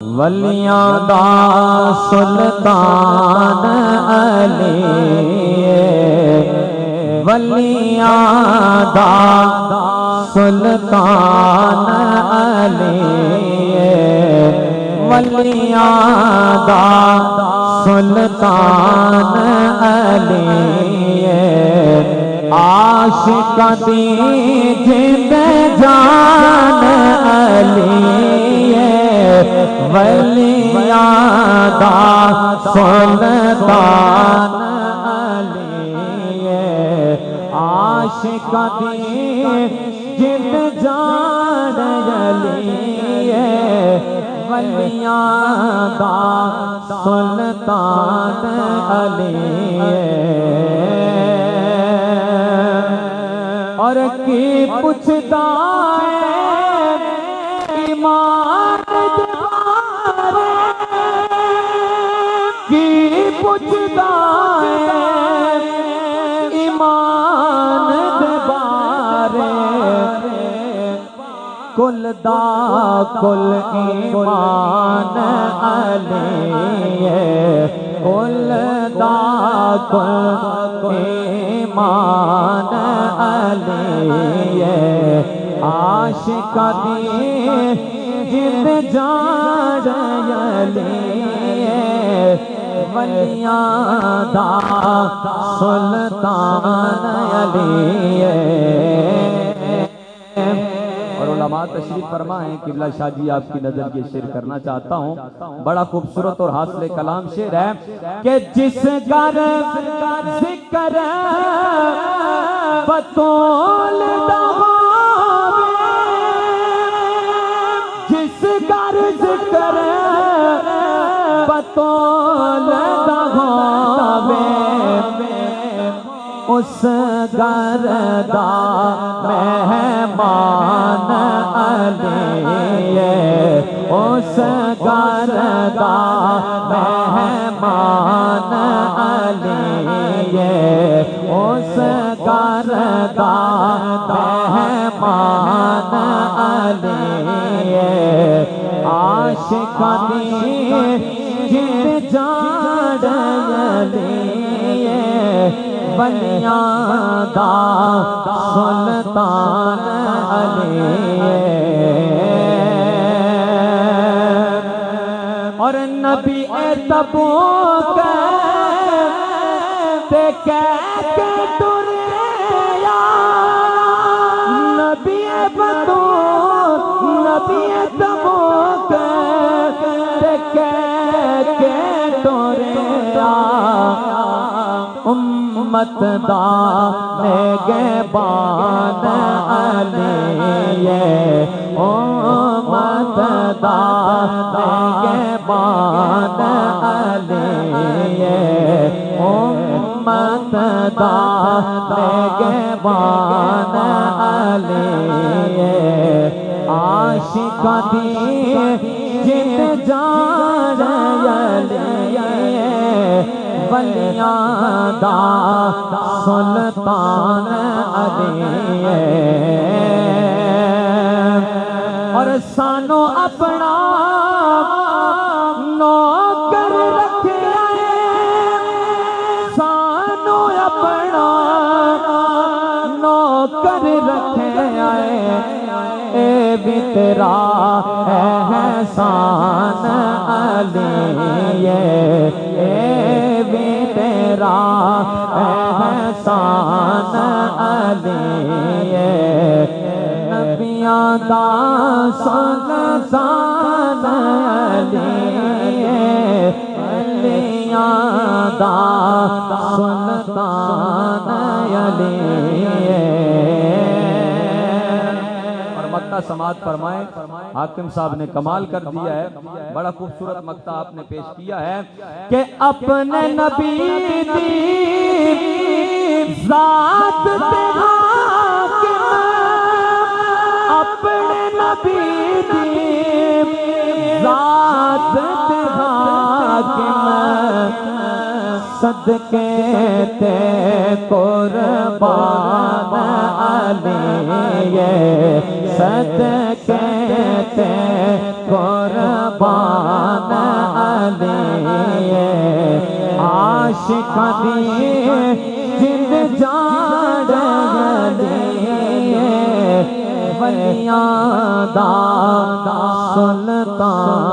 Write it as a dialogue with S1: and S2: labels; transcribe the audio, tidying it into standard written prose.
S1: ولیاں دا سلطان علی، ولیاں دا سلطان علی، ولیاں دا سلطان علی، عاشق دی جند جان علی، ولیاں دا سلطان علی، عاشق دی جند جان علی، ولیاں دا سلطان علی، اور کی پوچھتا ہے ایمان دارے، کی پوچھتا ہے ایمان دارے، کل دا کل ایمان علی، کل دا کل ایمان علی، عاشق دی جند جان علی، ولیاں دا سلطان علی۔ اور علماء تشریف فرمائیں قبلہ شاہ جی آپ کی نظر یہ شعر کرنا چاہتا ہوں، بڑا خوبصورت اور حاصل کلام شعر ہے کہ جس گھر ذکر بطول دہاوے، جس گھر ذکر بطول دہاوے، اس گھر دا مہمان علی، اس گھر دا مہمان علی، اس گھر دا مہمان علی، عاشق دی جند جان علی، ولیاں دا سلطان علی، اور نبی تبوک تے کہہ کے ٹریا، نبی بطول نبی تبوک تے کہہ کے ٹریا، امت دا نگہبان علی، امت دا نگہبان علی، امت دا نگہبان علی، عاشق دی جند جان علی، ولیاں دا سلطان علی، اور سانو اپنا نوکر رکھیا ہے، سانو اپنا نوکر رکھیا ہے، اے بھی تیرا احسان علی، اے بھی تیرا احسان علی، نبیاں دا سلطان علی، ولیاں دا سلطان علی۔ مقطع سماعت فرمائیں، حاکم صاحب نے کمال کر دیا ہے، بڑا خوبصورت مقطع آپ نے پیش کیا ہے کہ اپنے نبی دی ذات تے حاکم، اپنے نبی دی ذات تے حاکم، صدقے تے قربان علی، صدقے تے قربان عاشقاں دی جند جان ولیاں دا سلطان